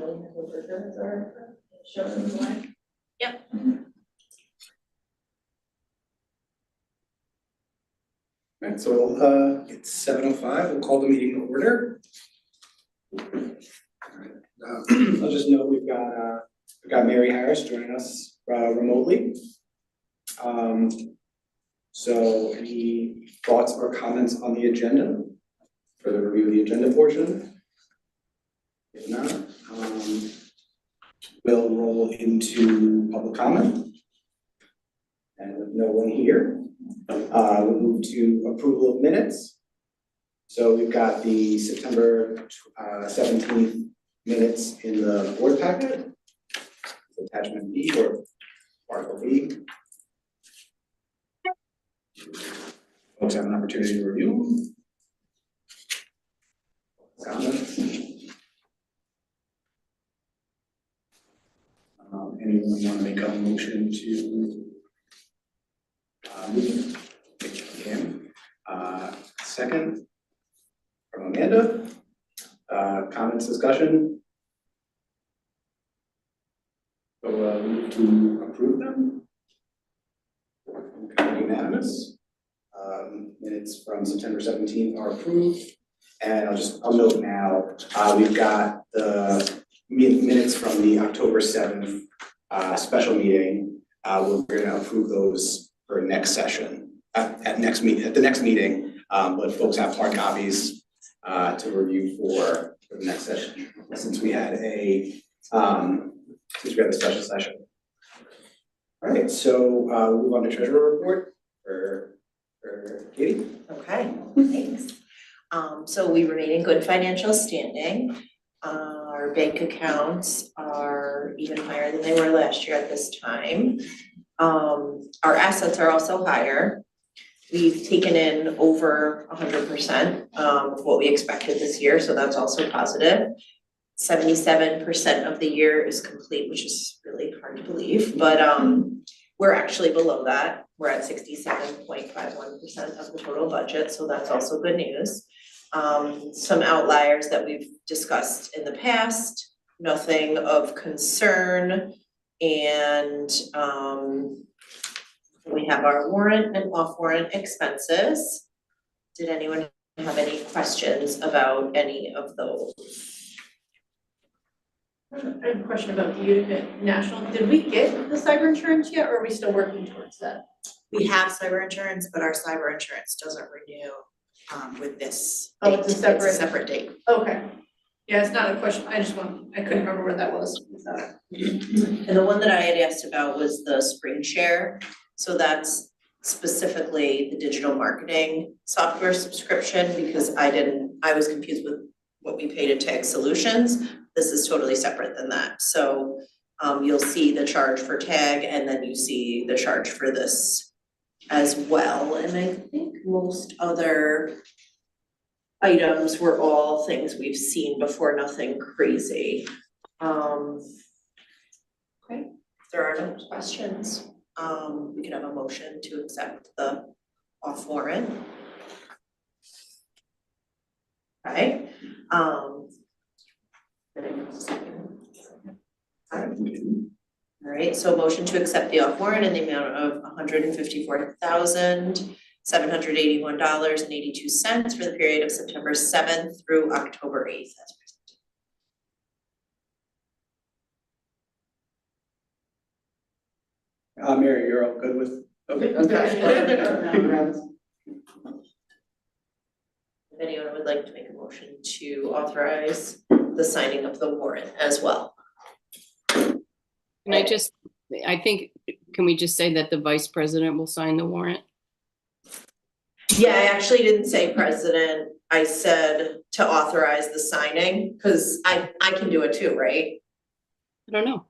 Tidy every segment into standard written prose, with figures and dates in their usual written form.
Kelly has over as our showing the line. Yep. All right, so it's 7:05. We'll call the meeting to order. All right, I'll just note we've got Mary Harris joining us remotely. So any thoughts or comments on the agenda for the review of the agenda portion? If not, we'll roll into public comment. And with no one here, we'll move to approval of minutes. So we've got the September 17th minutes in the board packet, attachment B or article B. Folks have an opportunity to review. Comments? Anyone want to make a motion to move? Kim. Second from Amanda. Comments, discussion? So move to approve them. Okay, unanimous. Minutes from September 17th are approved. And I'll note now, we've got the minutes from the October 7th special meeting. We're gonna approve those for next session, at the next meeting. But folks have hard copies to review for the next session, since we had a special session. All right, so we'll move on to treasurer report for Katie. Okay, thanks. So we remain in good financial standing. Our bank accounts are even higher than they were last year at this time. Our assets are also higher. We've taken in over 100% of what we expected this year, so that's also positive. 77% of the year is complete, which is really hard to believe, but we're actually below that. We're at 67.51% of the total budget, so that's also good news. Some outliers that we've discussed in the past, nothing of concern, and we have our warrant and off-warrant expenses. Did anyone have any questions about any of those? I have a question about the Utica National. Did we get the cyber insurance yet, or are we still working towards that? We have cyber insurance, but our cyber insurance doesn't renew with this. Oh, it's a date. It's a separate date. Okay. Yeah, it's not a question. I couldn't remember where that was. And the one that I had asked about was the Spring Share. So that's specifically the digital marketing software subscription, because I was confused with what we paid at Tag Solutions. This is totally separate than that. So you'll see the charge for Tag, and then you see the charge for this as well. And I think most other items were all things we've seen before, nothing crazy. Okay, if there are no questions, we can have a motion to accept the off warrant. Okay. All right, so motion to accept the off warrant in the amount of $154,781.82 for the period of September 7th through October 8th as presented. Mary, you're all good with? Okay. If anyone would like to make a motion to authorize the signing of the warrant as well. Can we just say that the vice president will sign the warrant? Yeah, I actually didn't say president. I said to authorize the signing, because I can do it too, right? I don't know.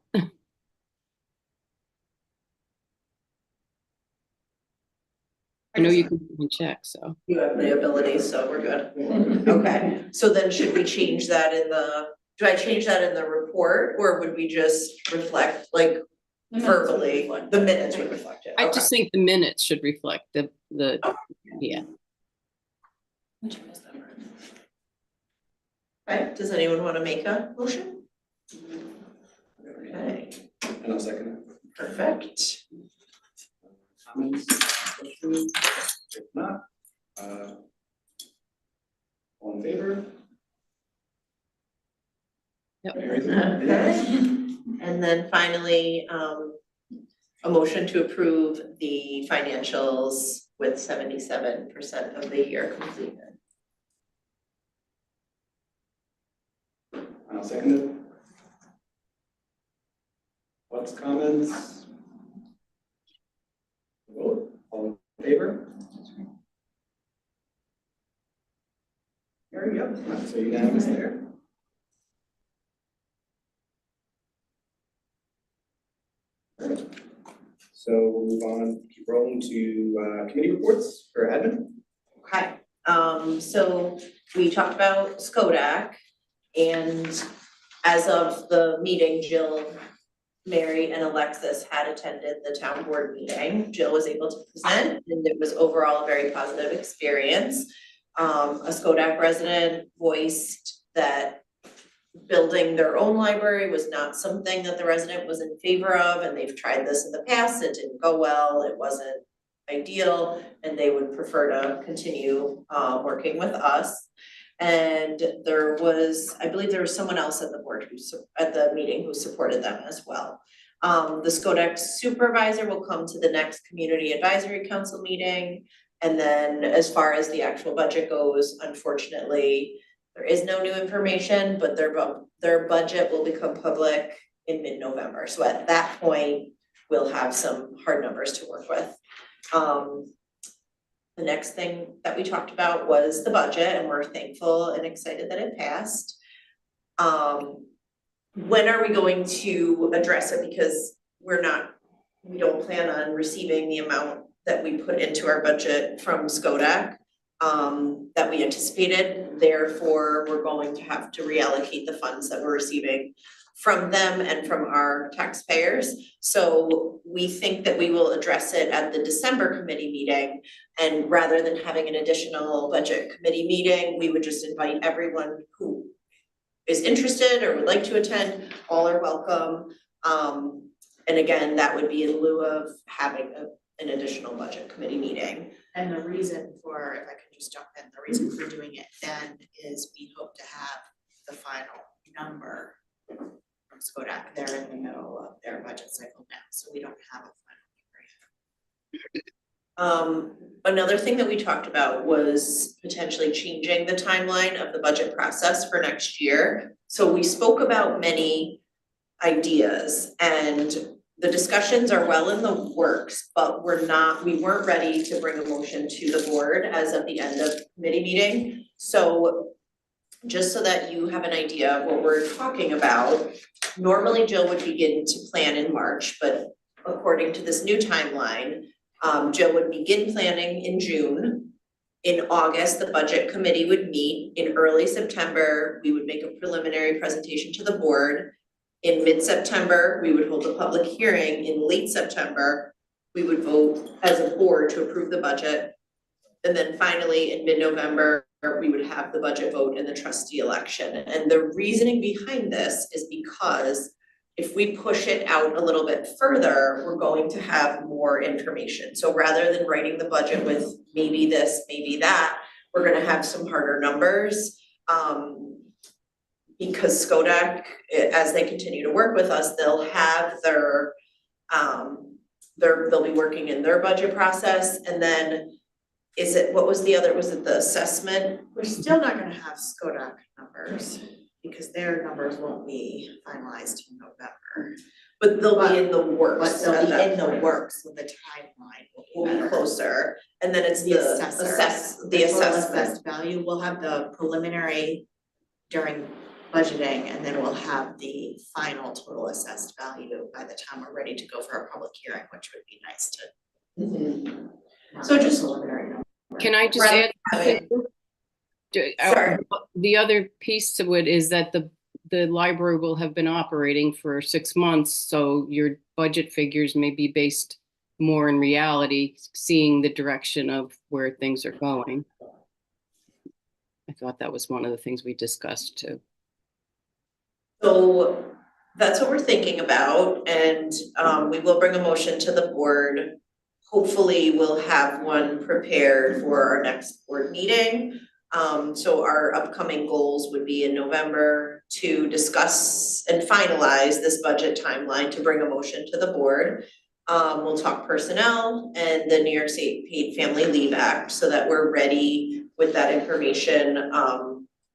I know you can check, so. You have the ability, so we're good. Okay, so then should we change that do I change that in the report, or would we just reflect, like, verbally, the minutes would reflect it? I just think the minutes should reflect the yeah. Okay, does anyone want to make a motion? I'll second Perfect. Comments, questions? If not, all in favor? Yep. Very good. Okay. And then finally, a motion to approve the financials with 77% of the year completed. I'll second it. What's comments? Vote, all in favor? There we go, so unanimous there. Alright. So we'll move on, keep rolling to committee reports for admin. Okay, so we talked about Skodak, and as of the meeting, Jill, Mary, and Alexis had attended the town board meeting. Jill was able to present, and it was overall a very positive experience. A Skodak resident voiced that building their own library was not something that the resident was in favor of, and they've tried this in the past, it didn't go well, it wasn't ideal, and they would prefer to continue working with us. And there was, I believe there was someone else at the board at the meeting who supported them as well. The Skodak supervisor will come to the next community advisory council meeting. And then as far as the actual budget goes, unfortunately, there is no new information, but their budget will become public in mid-November. So at that point, we'll have some hard numbers to work with. The next thing that we talked about was the budget, and we're thankful and excited that it passed. When are we going to address it? Because we don't plan on receiving the amount that we put into our budget from Skodak that we anticipated. Therefore, we're going to have to reallocate the funds that we're receiving from them and from our taxpayers. So we think that we will address it at the December committee meeting. And rather than having an additional budget committee meeting, we would just invite everyone who is interested or would like to attend. All are welcome. And again, that would be in lieu of having an additional budget committee meeting. And the reason for, if I can just jump in, the reason for doing it then is we hope to have the final number from Skodak. They're in the middle of their budget cycle now, so we don't have a final number yet. Another thing that we talked about was potentially changing the timeline of the budget process for next year. So we spoke about many ideas, and the discussions are well in the works, but we weren't ready to bring a motion to the board as of the end of committee meeting. So just so that you have an idea of what we're talking about, normally Jill would begin to plan in March, but according to this new timeline, Jill would begin planning in June. In August, the budget committee would meet. In early September, we would make a preliminary presentation to the board. In mid-September, we would hold a public hearing. In late September, we would vote as a board to approve the budget. And then finally, in mid-November, we would have the budget vote and the trustee election. And the reasoning behind this is because if we push it out a little bit further, we're going to have more information. So rather than writing the budget with maybe this, maybe that, we're gonna have some harder numbers. Because Skodak, as they continue to work with us, they'll have they'll be working in their budget process. And then was it the assessment? We're still not gonna have Skodak numbers because their numbers won't be finalized in November. But they'll be in the works. But they'll at be that in the point. works, so the timeline will Will be be better. closer, and then it's The assessor. the total assessment. assessed value, we'll have the preliminary during budgeting, and then we'll have the final total assessed value by the time we're ready to go for a public hearing, which would be nice to. Mhm. have So a just- preliminary number. Can I just Rather add? than Sorry. The other piece to it is that the library will have been operating for 6 months, so your budget figures may be based more in reality, seeing the direction of where things are going. I thought that was one of the things we discussed too. So that's what we're thinking about, and we will bring a motion to the board. Hopefully, we'll have one prepared for our next board meeting. So our upcoming goals would be in November to discuss and finalize this budget timeline to bring a motion to the board. We'll talk personnel and the New York State Paid Family Leave Act so that we're ready with that information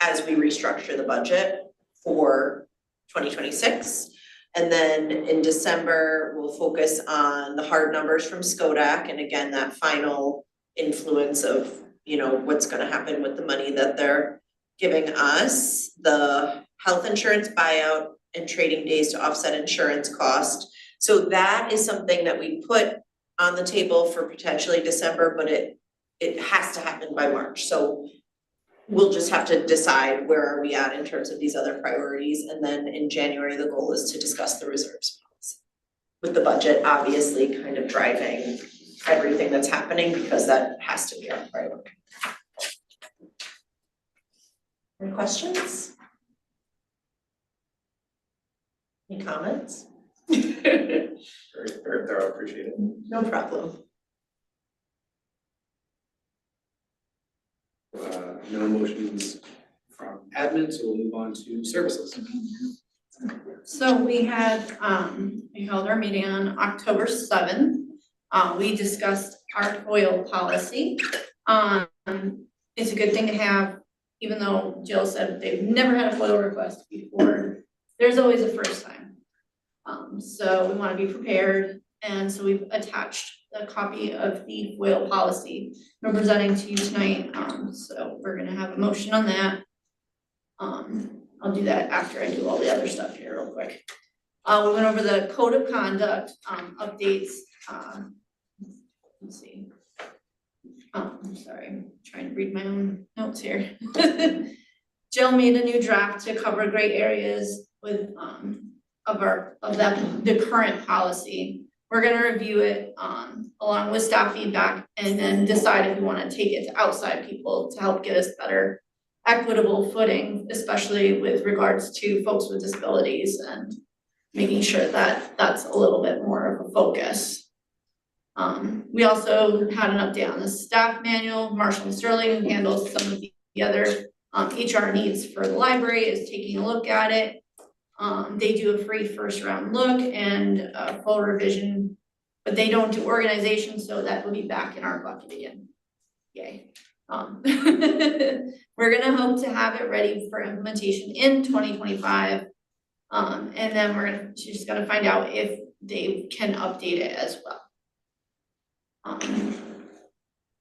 as we restructure the budget for 2026. And then in December, we'll focus on the hard numbers from SCODAC, and again, that final influence of, you know, what's gonna happen with the money that they're giving us, the health insurance buyout and trading days to offset insurance cost. So that is something that we put on the table for potentially December, but it has to happen by March. So we'll just have to decide where are we at in terms of these other priorities, and then in January, the goal is to discuss the reserves policy. With the budget obviously kind of driving everything that's happening, because that has to be our priority. Any questions? Any comments? Very thorough, appreciate it. No problem. No motions from admin, so we'll move on to services. So we had, we held our meeting on October 7th. We discussed our FOIL policy. It's a good thing to have, even though Jill said they've never had a FOIL request before, there's always a first time. So we want to be prepared, and so we've attached a copy of the FOIL policy we're presenting to you tonight. So we're gonna have a motion on that. I'll do that after I do all the other stuff here real quick. We went over the code of conduct, updates, let's see. Sorry, I'm trying to read my own notes here. Jill made a new draft to cover gray areas with, the current policy. We're gonna review it, along with staff feedback, and then decide if we wanna take it to outside people to help get us better equitable footing, especially with regards to folks with disabilities, and making sure that that's a little bit more of a focus. We also had an update on the staff manual. Marshall Sterling, who handles some of the other HR needs for the library, is taking a look at it. They do a free first round look and a full revision, but they don't do organization, so that will be back in our bucket again. Yay. We're gonna hope to have it ready for implementation in 2025. And then she's just gonna find out if they can update it as well.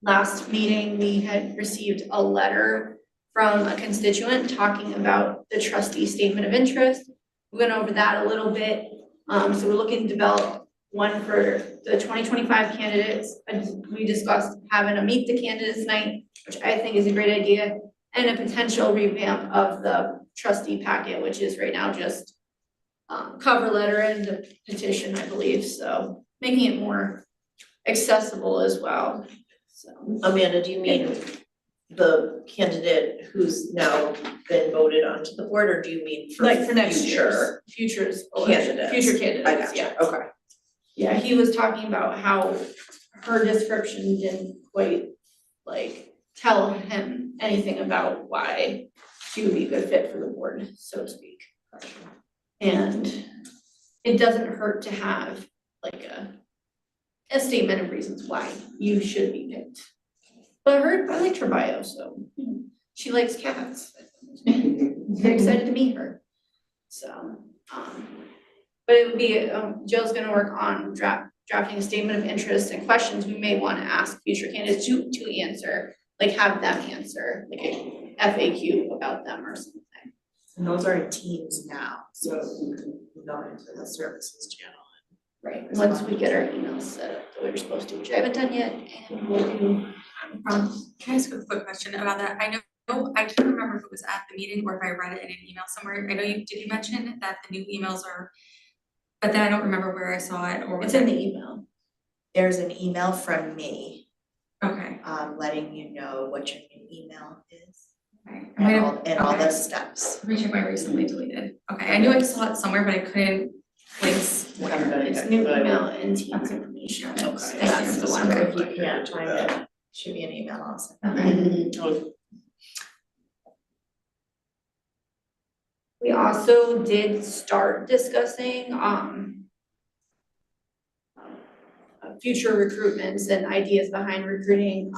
Last meeting, we had received a letter from a constituent talking about the trustee statement of interest. We went over that a little bit. So we're looking to develop one for the 2025 candidates. We discussed having a meet the candidates night, which I think is a great idea, and a potential revamp of the trustee packet, which is right now just cover letter and the petition, I believe. So making it more accessible as well. So Amanda, do you mean the candidate who's now been voted onto the board, or do you mean for like for next future year's candidates? future candidates, I gotcha, yeah. okay. Yeah, he was talking about how her description didn't quite like tell him anything about why she would be a good fit for the board, so to speak. And it doesn't hurt to have like a statement of reasons why you should be picked. But I liked her bio, so she likes cats. Very excited to meet her. So, but it would be, Jill's gonna work on drafting a statement of interest and questions we may want to ask future candidates to answer, like have them answer, like a FAQ about them or something. And those are in Teams now, so you can go into the services channel. Right, once we get our emails set up the way we're supposed to, which I haven't done yet, and we'll do. Can I ask a quick question about that? I know, I can't remember if it was at the meeting or if I read it in an email somewhere. I know did you mention that the new emails are, but then I don't remember where I saw it or It's in the email. There's an email from me, Okay, letting you know what your new email is. Okay, I might have, and all okay. those steps. Let me check my recently deleted. Okay, I knew I saw it somewhere, but I couldn't place where. It's new email and Teams information. Okay. So that's the one. If you can't find it, shoot me an email, I'll send that. We also did start discussing, future recruitments and ideas behind recruiting,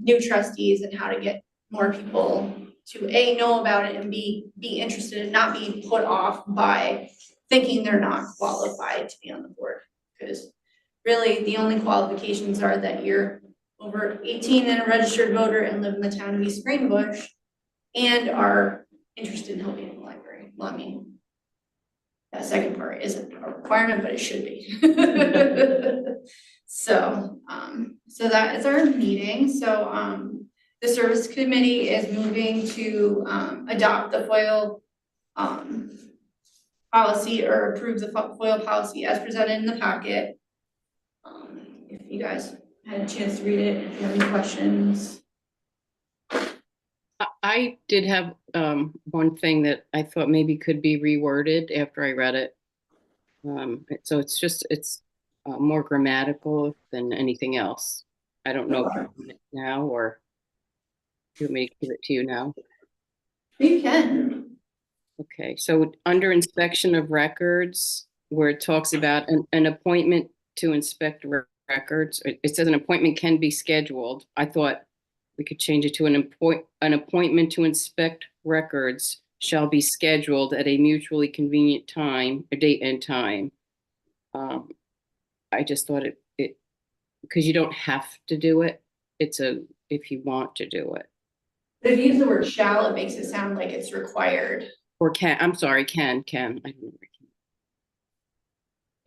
new trustees and how to get more people to A, know about it and be interested and not be put off by thinking they're not qualified to be on the board. Because really, the only qualifications are that you're over 18 and a registered voter and live in the town of East Greenbush and are interested in helping in the library. Well, I mean, that second part isn't a requirement, but it should be. So that is our meeting. So, the service committee is moving to, adopt the FOIL, policy or approve the FOIL policy as presented in the packet. If you guys had a chance to read it, if you have any questions. I did have one thing that I thought maybe could be reworded after I read it. So it's more grammatical than anything else. I don't know if you want it now or do you want me to give it to you now? You can. Okay, so under inspection of records, where it talks about an appointment to inspect records, it says an appointment can be scheduled. I thought we could change it to an appointment to inspect records shall be scheduled at a mutually convenient time, a date and time. I just thought it because you don't have to do it. It's if you want to do it. If you use the word shall, it makes it sound like it's required. Or can, I'm sorry, can. I don't know.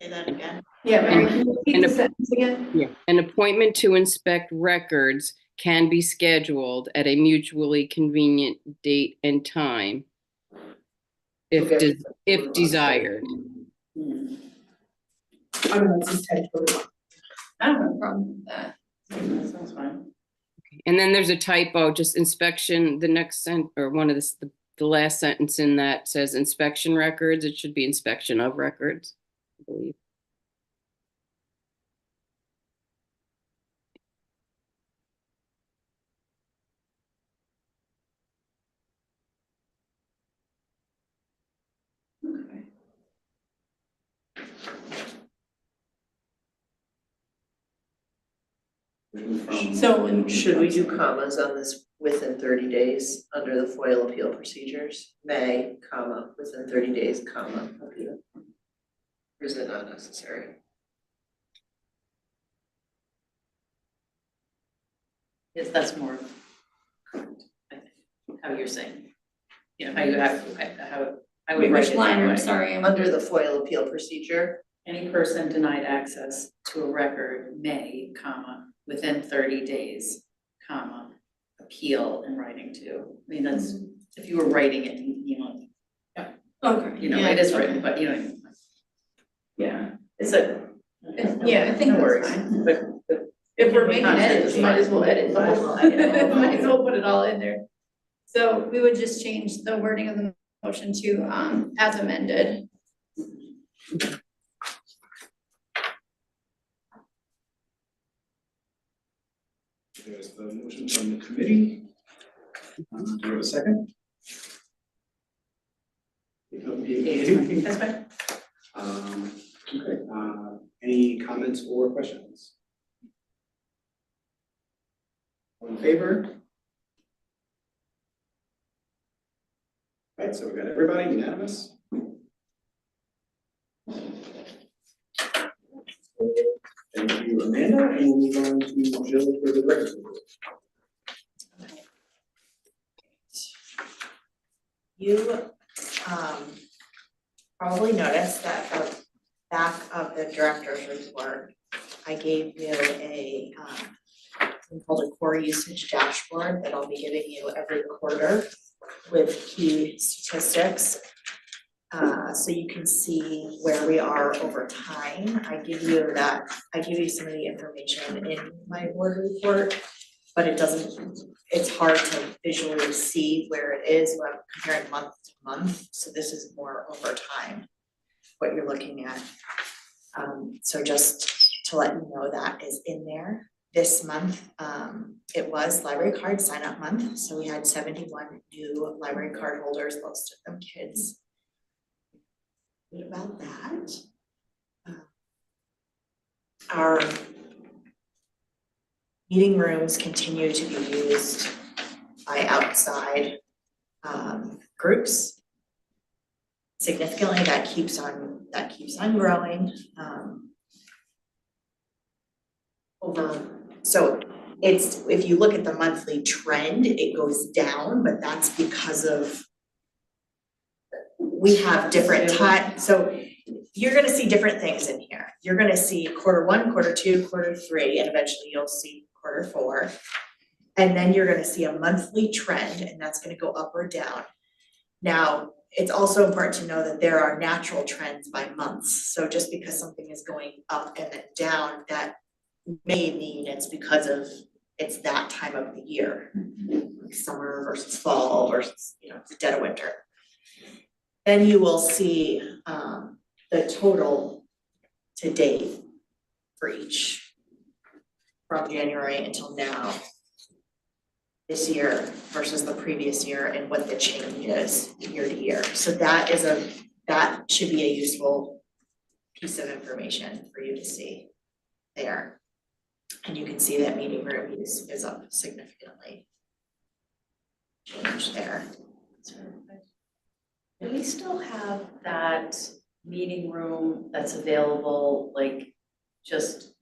Say that again. Yeah, Mary, can you repeat And the a- sentence again? Yeah, an appointment to inspect records can be scheduled at a mutually convenient date and time if desired. I don't know, it's just typo. I don't have a problem with that. That sounds fine. And then there's a typo, just inspection, the next or one of the last sentence in that says inspection records. It should be inspection of records, I believe. Okay. So Should we do commas on this within 30 days under the FOIL appeal procedures? May, comma, within 30 days, comma, appeal. Or is it not necessary? Yes, that's more correct, I think, how you're saying. You know, how you have, how I would Wait, write which it line, that I'm way. sorry, Under the FOIL appeal procedure, Any person denied access to a record may, comma, within 30 days, comma, appeal in writing to. I mean, that's, if you were writing it, okay, you know, yeah, it is okay. written, but you know what I mean. Yeah, It's a. yeah, I think No that's worries. fine. But If we're It making can be edits, constant, might as well it's edit the fine. whole, Might as well edit all might as well put it all in there. So we would just change the wording of the motion to, as amended. There's the motion from the committee. Do you have a second? That's fine. Okay, any comments or questions? All in favor? Right, so we got everybody unanimous. Thank you, Amanda, and we'll move on to Jill for the record. you probably noticed that the back of the director's report, I gave you a something called a core usage dashboard that I'll be giving you every quarter with key statistics. So you can see where we are over time. I give you some of the information in my board report. but it's hard to visually see where it is when I'm comparing month to month, so this is more over time, what you're looking at. So just to let you know that is in there. This month, it was library card sign up month, so we had 71 new library card holders, most of them kids. What about that? Our meeting rooms continue to be used by outside groups. Significantly, that keeps on growing. So it's, if you look at the monthly trend, it goes down, but that's because of we have different time, so you're gonna see different things in here. You're gonna see Q1, Q2, Q3, and eventually you'll see Q4. And then you're gonna see a monthly trend, and that's gonna go up or down. Now, it's also important to know that there are natural trends by months. So just because something is going up and then down, that may mean it's because of, it's that time of the year. Like summer versus fall versus, the dead of winter. Then you will see the total to date for each from January until now, this year versus the previous year, and what the change is year to year. So that should be a useful piece of information for you to see there. And you can see that meeting room use is up significantly. Change there. Do we still have that meeting room that's available, like just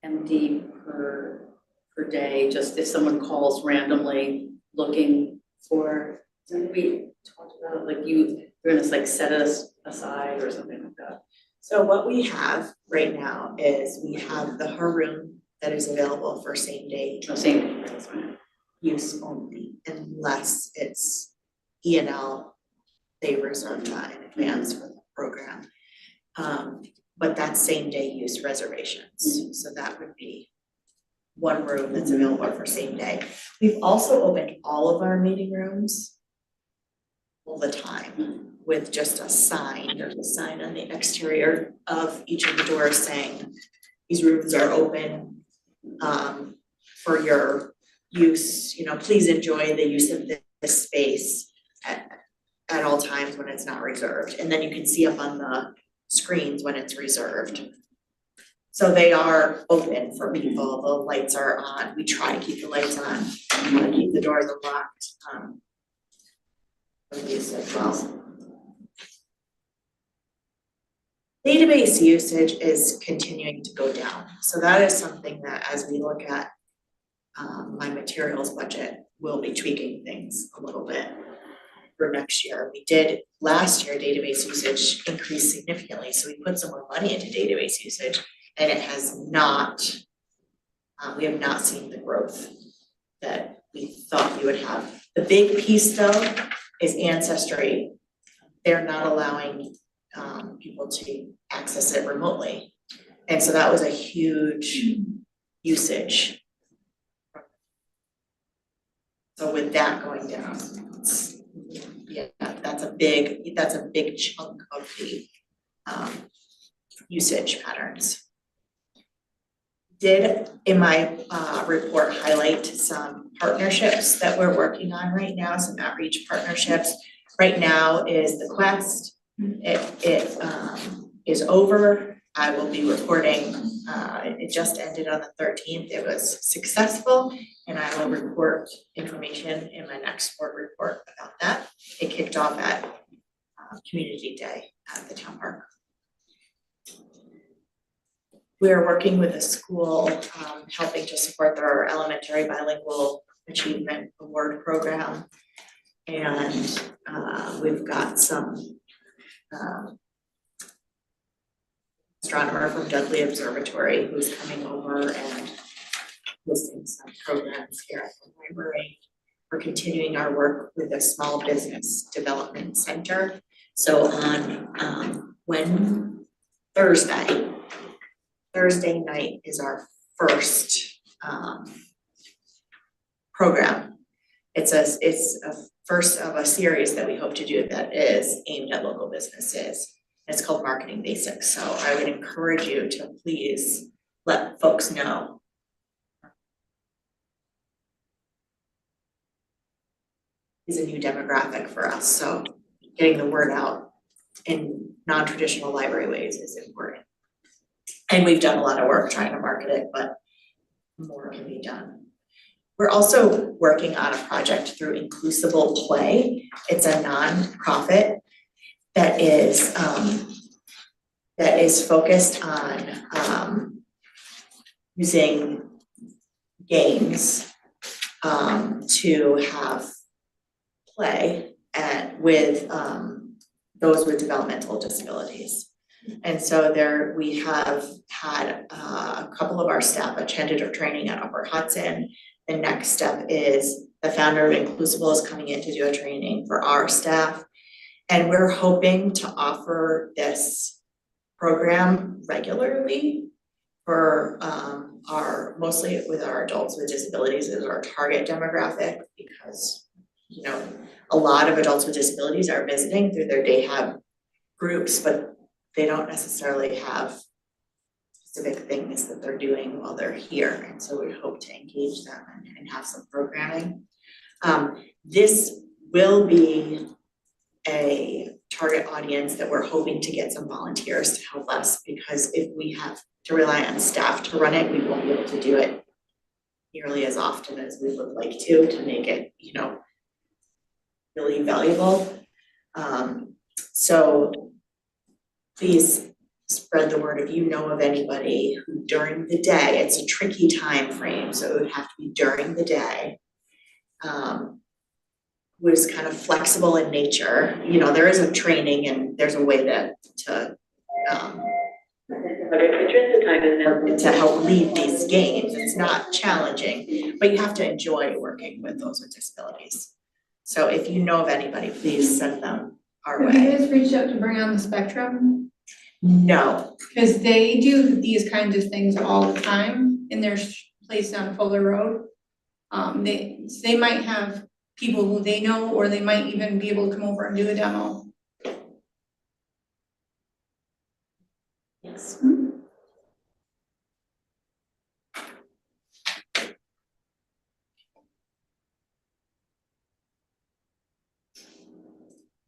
empty per day, just if someone calls randomly looking for, didn't we talk about, like you're gonna like set us aside or something like that? So what we have right now is we have her room that is available for same day That's fine. use only, unless it's E&L, they reserve that in advance for the program. But that's same day use reservations, so that would be one room that's available for same day. We've also opened all of our meeting rooms all the time with just a sign. There's a sign on the exterior of each of the doors saying these rooms are open for your use, please enjoy the use of this space at all times when it's not reserved. And then you can see up on the screens when it's reserved. So they are open for people, the lights are on, we try to keep the lights on, keep the doors unlocked. For use as well. Database usage is continuing to go down, so that is something that as we look at my materials budget, we'll be tweaking things a little bit for next year. We did last year, database usage increased significantly, so we put some more money into database usage, and it has not, we have not seen the growth that we thought we would have. The big piece though is Ancestry. They're not allowing people to access it remotely. And so that was a huge usage. So with that going down, that's a big chunk of the usage patterns. Did in my report highlight some partnerships that we're working on right now, some outreach partnerships. Right now is the Quest. It is over. I will be reporting, it just ended on the 13th. It was successful, and I will report information in my next board report about that. It kicked off at Community Day at the town park. We are working with a school, helping to support their elementary bilingual achievement award program. And we've got some astronomer from Dudley Observatory who's coming over and listing some programs here at the library. We're continuing our work with a small business development center. So on Thursday night is our first program. It's a first of a series that we hope to do that is aimed at local businesses. It's called Marketing Basics, so I would encourage you to please let folks know. Is a new demographic for us, so getting the word out in non-traditional library ways is important. And we've done a lot of work trying to market it, but more can be done. We're also working on a project through Inclusible Play. It's a nonprofit that is focused on using games to have play with those with developmental disabilities. And so we have had a couple of our staff attended a training at Upper Hudson. The next step is the founder of Inclusible is coming in to do a training for our staff. And we're hoping to offer this program regularly for mostly with our adults with disabilities as our target demographic, because a lot of adults with disabilities are visiting through their day hab groups, but they don't necessarily have specific things that they're doing while they're here. And so we hope to engage them and have some programming. This will be a target audience that we're hoping to get some volunteers to help us, because if we have to rely on staff to run it, we won't be able to do it nearly as often as we would like to make it, really valuable. So please spread the word if you know of anybody who during the day, it's a tricky time frame, so it would have to be during the day, who is kind of flexible in nature. There is a training and there's a way to help lead these games. It's not challenging, but you have to enjoy working with those with disabilities. So if you know of anybody, please send them our way. Have you guys reached out to Bring on the Spectrum? No. Because they do these kinds of things all the time in their place on Fuller Road. They might have people who they know, or they might even be able to come over and do a demo. Yes.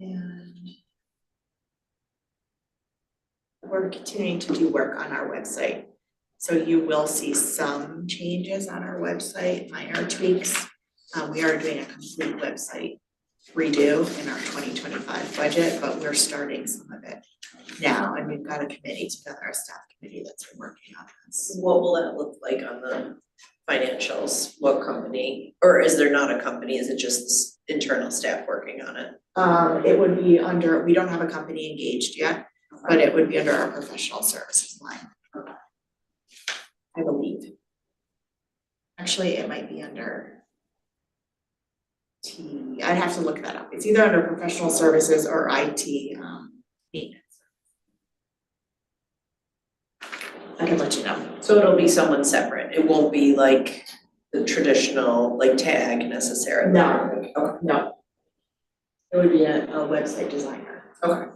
And we're continuing to do work on our website. So you will see some changes on our website, minor tweaks. We are doing a complete website redo in our 2025 budget, but we're starting some of it now, and we've got a committee together, a staff committee that's been working on this. What will that look like on the financials? What company, or is there not a company? Is it just internal staff working on it? It would be under, we don't have a company engaged yet, but it would be under our professional services line. I believe. Actually, it might be under I'd have to look that up. It's either under professional services or IT maintenance. I can let you know. So it'll be someone separate. It won't be like the traditional like tag necessarily. No. Okay. No. It would be a website designer. Okay.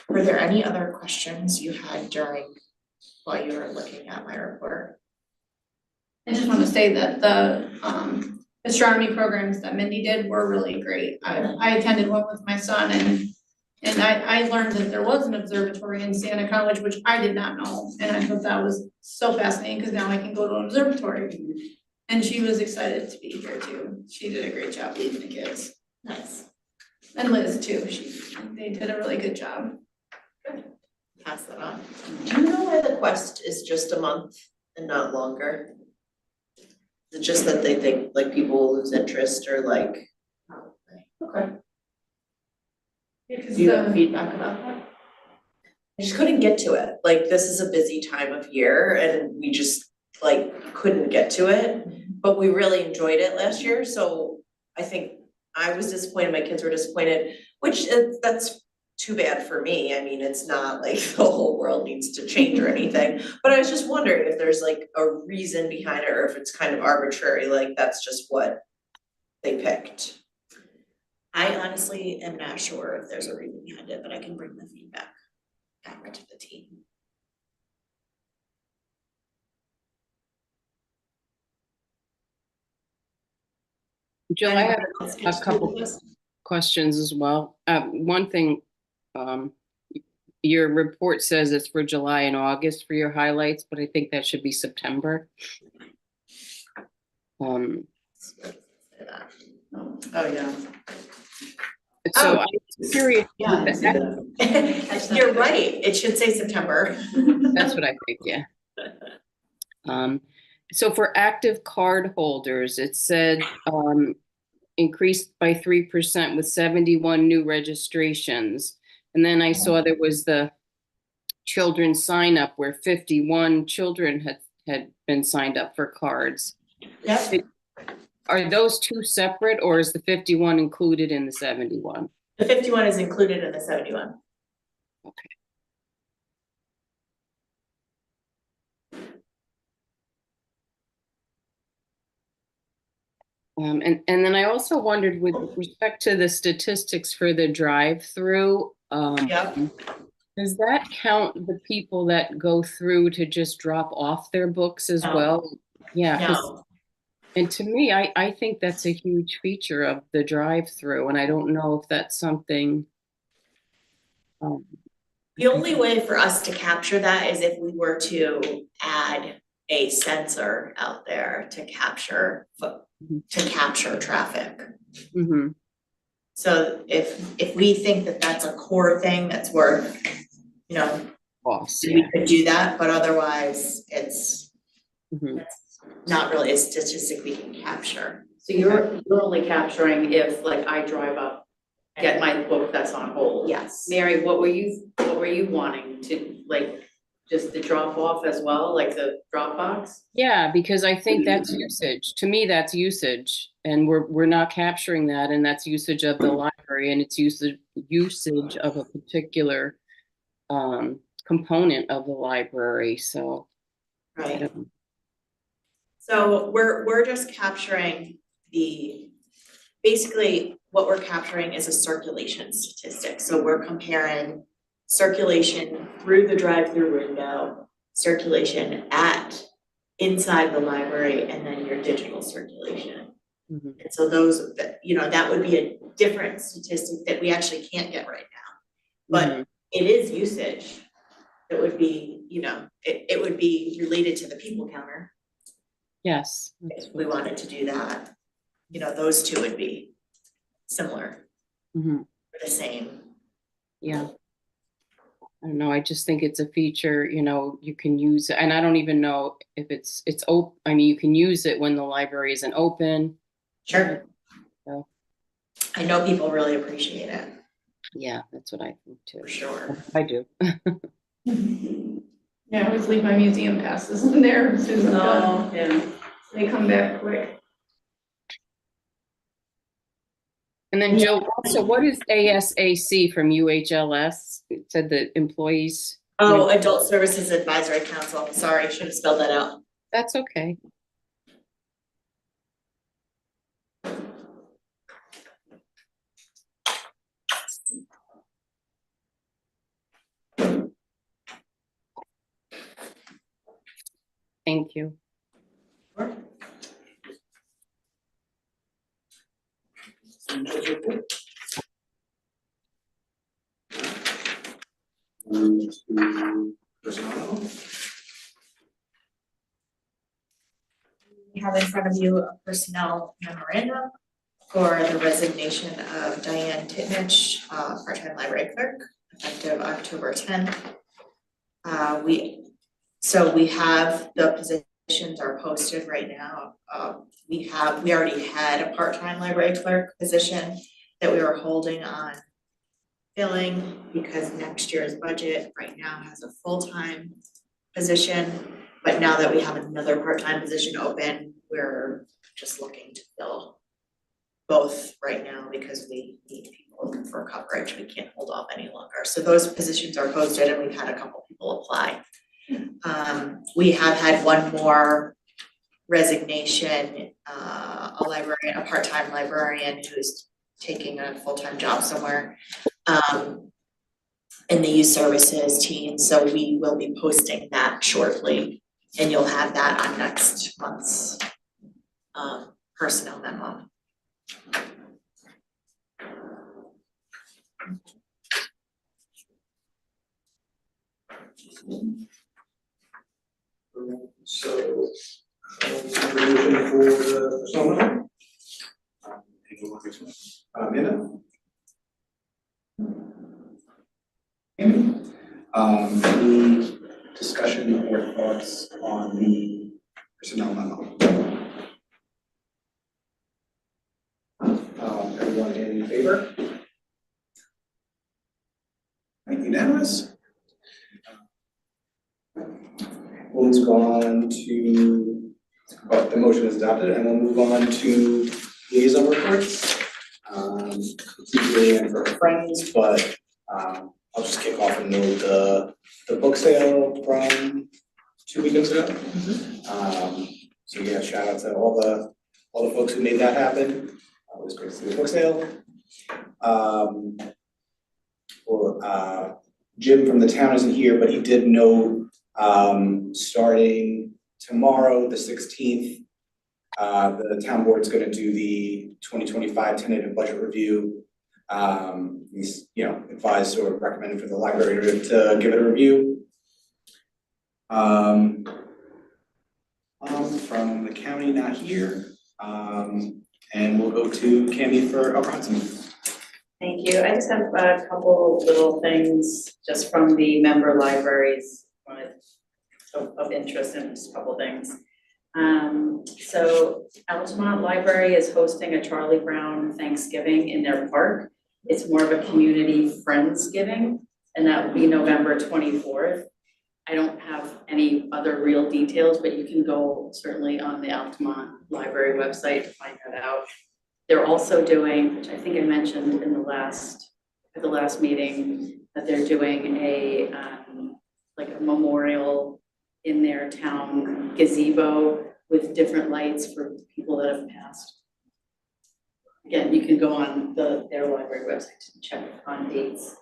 Were there any other questions you had while you were looking at my report? I just want to say that the astronomy programs that Mindy did were really great. I attended one with my son, and I learned that there was an observatory in Santa College, which I did not know, and I thought that was so fascinating because now I can go to an observatory. And she was excited to be here too. She did a great job leading the kids. Nice. And Liz too. They did a really good job. Pass that on. Do you know why the quest is just a month and not longer? Is it just that they think like people will lose interest or like? Okay. Because Do you have feedback about that? I just couldn't get to it, like, this is a busy time of year and we just like couldn't get to it. But we really enjoyed it last year, so I think I was disappointed, my kids were disappointed, which that's too bad for me. I mean, it's not like the whole world needs to change or anything, but I was just wondering if there's like a reason behind it or if it's kind of arbitrary, like that's just what they picked. I honestly am not sure if there's a reason behind it, but I can bring the feedback back to the team. Jill, I have Anyone else a get to couple the list? questions as well. One thing, your report says it's for July and August for your highlights, but I think that should be September. Oh, yeah. So I'm curious. Yeah, I see that. You're right, it should say September. That's what I think, yeah. So for active card holders, it said increased by 3% with 71 new registrations. And then I saw there was the children's sign up where 51 children had been signed up for cards. Yep, Are those two separate or is the 51 included in the 71? the 51 is included in the 71. Okay. And then I also wondered with respect to the statistics for the drive-through, Yep. does that count the people that go through to just drop off their books as No. well? Yeah, 'cause- No, and to me, I think that's a huge feature of the drive-through, and I don't know if that's something. the only way for us to capture that is if we were to add a sensor out there to capture traffic. Mm-hmm. So if we think that that's a core thing that's worth, you know, Cost, we yeah. could do that, but otherwise it's Mhm. not really a statistic we can capture. So you're only capturing if like I drive up, get my book that's on hold. Yes. Mary, what were you wanting to, like, just the drop off as well, like the Dropbox? Yeah, because I think that's usage. To me, that's usage, and we're not capturing that, and that's usage of the library, and it's usage of a particular component of the library. So, I Right. don't- So we're just capturing basically what we're capturing is a circulation statistic. So we're comparing circulation through the drive-through window, circulation inside the library, and then your digital circulation. Mhm. And so those, that would be a different statistic that we actually can't get right now. But Mhm. it is usage. It would be, it would be related to the people counter Yes. that's if we what- wanted to do that. Those two would be similar, Mhm. or the same. Yeah. I don't know. I just think it's a feature, you can use it, and I don't even know if it's open. I mean, you can use it when the library isn't open. Sure. So, I know people really appreciate it, yeah, that's what I think too. for sure. I do. Yeah, I always leave my museum passes in there as soon as I'm done. Yeah. They come back quick. And then Jill, also, what is ASAC from UHLS? It said the employees. Oh, Adult Services Advisory Council, sorry, should have spelled that out. That's okay. Thank you. Personnel. We have in front of you a personnel memorandum for the resignation of Diane Titnich, part-time library clerk, effective October 10th. We have the positions are posted right now. We already had a part-time library clerk position that we were holding on filling because next year's budget right now has a full-time position. But now that we have another part-time position open, we're just looking to fill both right now because we need people for coverage. We can't hold off any longer. So those positions are posted and we've had a couple people apply. We have had one more resignation, a part-time librarian who's taking a full-time job somewhere in the youth services team, so we will be posting that shortly. And you'll have that on next month's personnel memo. So, resolution for the personnel memo? Anyone want to explain? Amanda? Any discussion or thoughts on the personnel memo? Everyone in favor? Unanimous? We'll move on to, the motion is adopted, and we'll move on to liaison reports. It's usually in for friends, but I'll just kick off and note the book sale from 2 weekends ago. So yeah, shout out to all the folks who made that happen. It was great to see the book sale. Jim from the town isn't here, but he did note starting tomorrow, the 16th, the town board's gonna do the 2025 tentative budget review. He's, advised or recommended for the library to give it a review. From the county, not here. And we'll go to Cami for Upper Hudson. Thank you. I just have a couple little things just from the member libraries of interest in just a couple things. So Altamont Library is hosting a Charlie Brown Thanksgiving in their park. It's more of a community friendsgiving, and that will be November 24th. I don't have any other real details, but you can go certainly on the Altamont Library website to find that out. They're also doing, which I think I mentioned in at the last meeting, that they're doing a memorial in their town gazebo with different lights for people that have passed. Again, you can go on their library website to check on dates.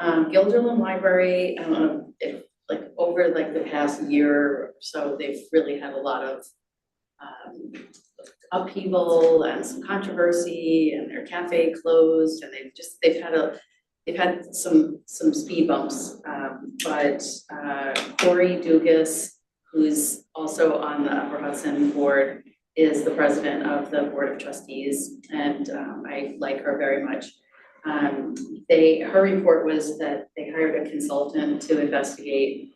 Guilderland Library, I don't know if over the past year or so, they've really had a lot of upheaval and some controversy, and their cafe closed, and they've had some speed bumps. But Corey Dugas, who's also on the Upper Hudson board, is the president of the Board of Trustees, and I like her very much. Her report was that they hired a consultant to investigate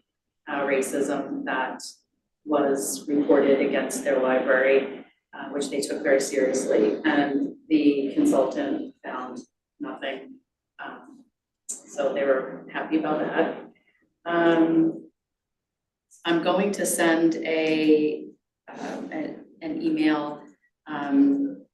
racism that was reported against their library, which they took very seriously, and the consultant found nothing. So they were happy about that. I'm going to send an email.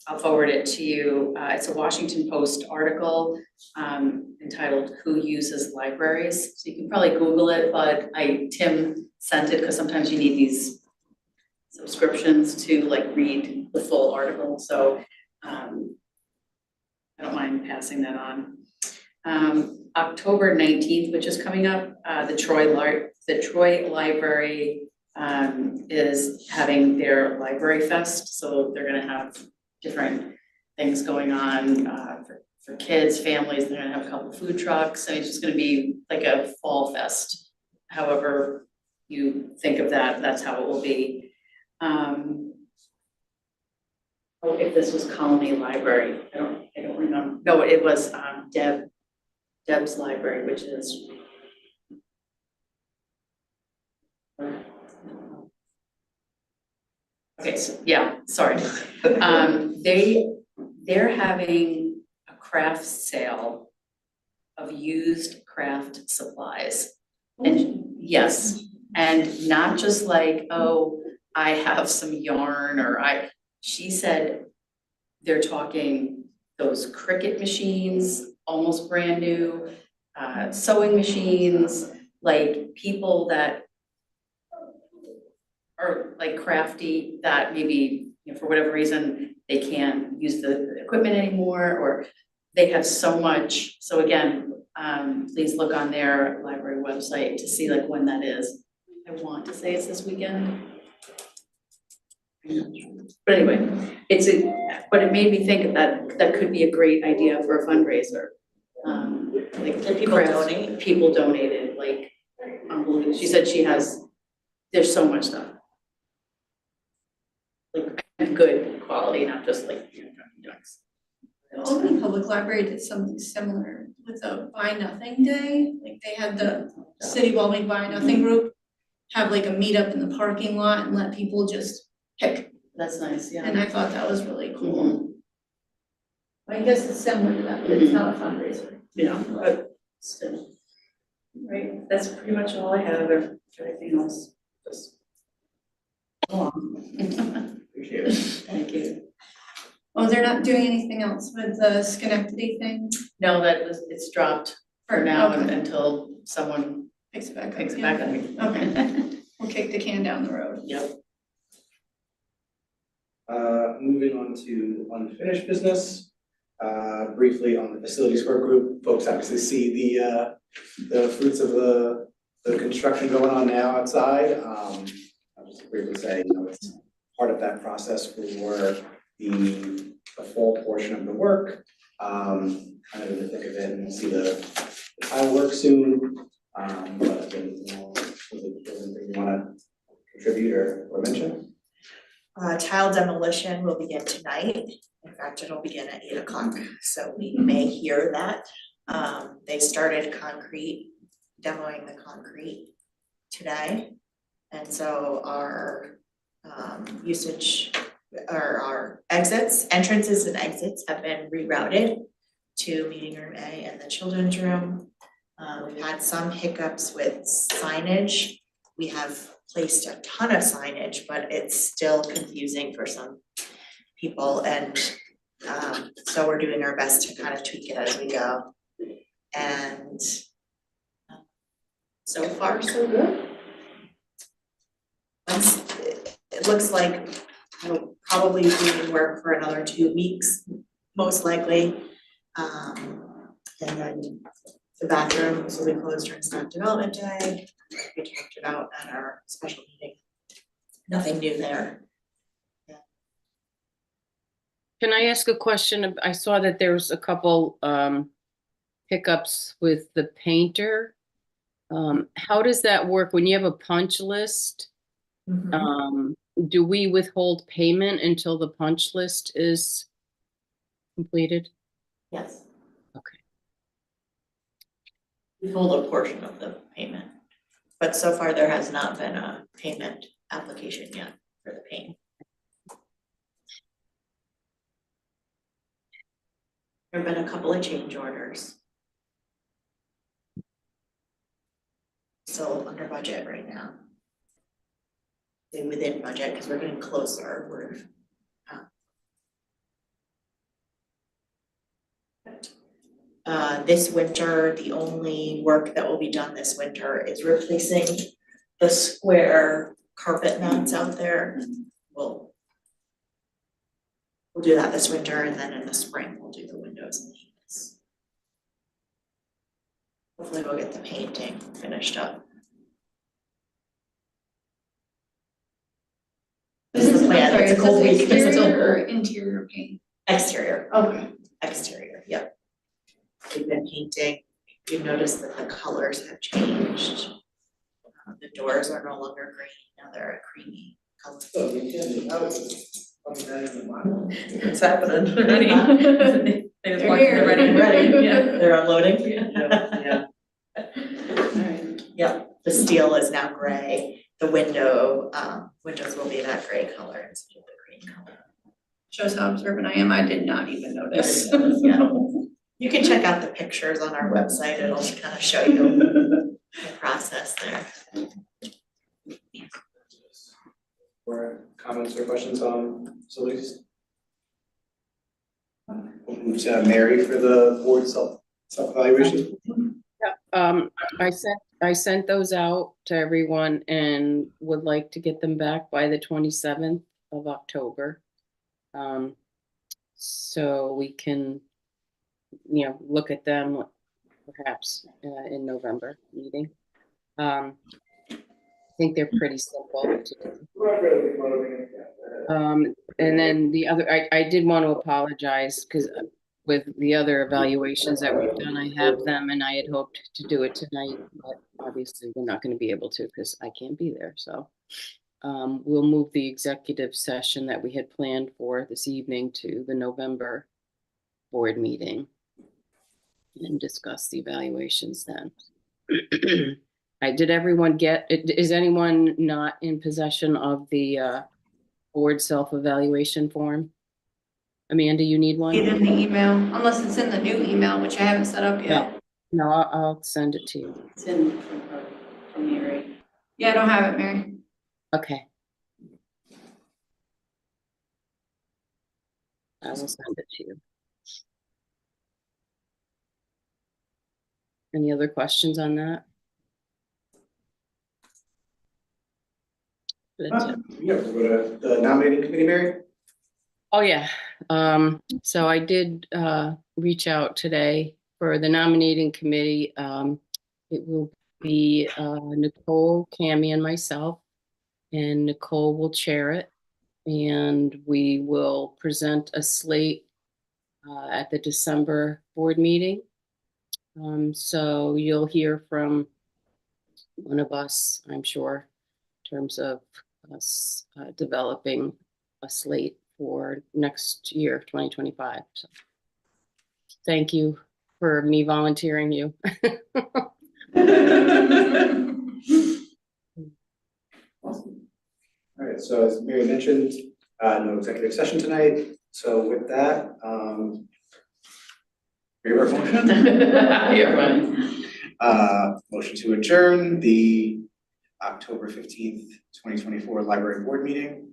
I'll forward it to you. It's a Washington Post article entitled "Who Uses Libraries?" So you can probably Google it, but Tim sent it because sometimes you need these subscriptions to read the full article. So I don't mind passing that on. October 19th, which is coming up, the Troy Library is having their Library Fest. So they're gonna have different things going on for kids, families. They're gonna have a couple food trucks, and it's just gonna be like a fall fest. However you think of that, that's how it will be. If this was Colony Library, I don't remember. No, it was Deb's Library, which is okay, so yeah, sorry. They're having a craft sale of used craft supplies. And yes, and not just like, oh, I have some yarn she said they're talking those Cricut machines, almost brand new, sewing machines, like people that are like crafty that maybe, you know, for whatever reason, they can't use the equipment anymore, or they have so much. So again, please look on their library website to see like when that is. I want to say it's this weekend. But anyway, but it made me think that could be a great idea for a fundraiser. Like Did people donate? People donated, like, unbelievable. She said there's so much stuff. Like good quality, not just like, you know, junks. Albany Public Library did something similar with a Buy Nothing Day, like they had the City of Albany Buy Nothing group have like a meetup in the parking lot and let people just pick, That's nice, yeah. and I thought that was really cool. I guess it's similar to that, but it's not a fundraiser. Yeah, but still. Right, that's pretty much all I have, or anything else, just. Appreciate it. Thank you. Oh, they're not doing anything else with the Schenectady thing? No, it's dropped for now Okay. until someone Picks it back up. picks it yeah. back up. Okay. We'll kick the can down the road. Yep. Moving on to unfinished business. Briefly on the facilities work group, folks obviously see the fruits of the construction going on now outside. I'll just briefly say, you know, it's part of that process for the fall portion of the work. Kind of in the thick of it, and we'll see the tile work soon. But again, you know, anything you wanna contribute or mention? Tile demolition will begin tonight. In fact, it'll begin at 8 o'clock, so we may hear that. They started demoing the concrete today. And so our our entrances and exits have been rerouted to meeting room A and the children's room. We've had some hiccups with signage. We have placed a ton of signage, but it's still confusing for some people, and so we're doing our best to kind of tweak it as we go. And so far, so good. It looks like we'll probably be doing work for another 2 weeks, most likely. And then the bathrooms will be closed during staff development day. We talked about at our special meeting. Nothing new there. Can I ask a question? I saw that there was a couple hiccups with the painter. How does that work when you have a punch list? Do we withhold payment until the punch list is completed? Yes. Okay. We hold a portion of the payment, but so far there has not been a payment application yet for the paint. There have been a couple of change orders. Still under budget right now. Stay within budget because we're getting closer. This winter, the only work that will be done this winter is replacing the square carpet mats out there. We'll do that this winter, and then in the spring, we'll do the windows and heats. Hopefully we'll get the painting finished up. This is the plan, it's a cold week, it's still Exterior or interior paint? exterior, Okay. exterior, yep. We've been painting, you've noticed that the colors have changed. The doors are no longer green, now they're a creamy color. It's happening. They just They're walked in, here. they're ready, yeah. They're unloading. Yeah. Alright. Yep, the steel is now gray, the windows will be that gray color instead of the green color. Shows how observant I am, I did not even notice. Yeah. You can check out the pictures on our website, it'll kind of show you the process there. Or comments or questions on facilities? We'll move to Mary for the board self-evaluation. I sent those out to everyone and would like to get them back by the 27th of October. So we can, look at them perhaps in November meeting. I think they're pretty simple to do. And then the other, I did want to apologize because with the other evaluations that we've done, I have them and I had hoped to do it tonight, but obviously we're not going to be able to because I can't be there. So we'll move the executive session that we had planned for this evening to the November board meeting and discuss the evaluations then. Did everyone get it? Is anyone not in possession of the board self-evaluation form? Amanda, you need one? Get in the email, unless it's in the new email, which I haven't set up yet. No, I'll send it to you. It's in from Mary. Yeah, I don't have it, Mary. Okay. I will send it to you. Any other questions on that? That's it. Yeah, we'll go to the nominating committee, Mary. Oh, yeah. So I did reach out today for the nominating committee. It will be Nicole, Cammie, and myself. And Nicole will chair it. And we will present a slate at the December board meeting. So you'll hear from one of us, I'm sure, in terms of us developing a slate for next year, 2025. So thank you for me volunteering you. Awesome. All right, so as Mary mentioned, no executive session tonight. So with that, favorite motion? You're fine. Motion to adjourn the October 15th, 2024 library board meeting.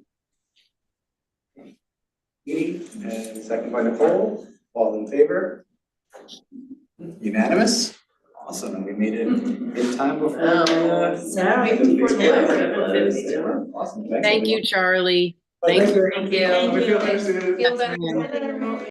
And second by Nicole, all in favor? Unanimous? Awesome, and we made it in time before. Awesome, thank you, Charlie. Thank Thank you. you. Thank you. We feel next to- Feel better.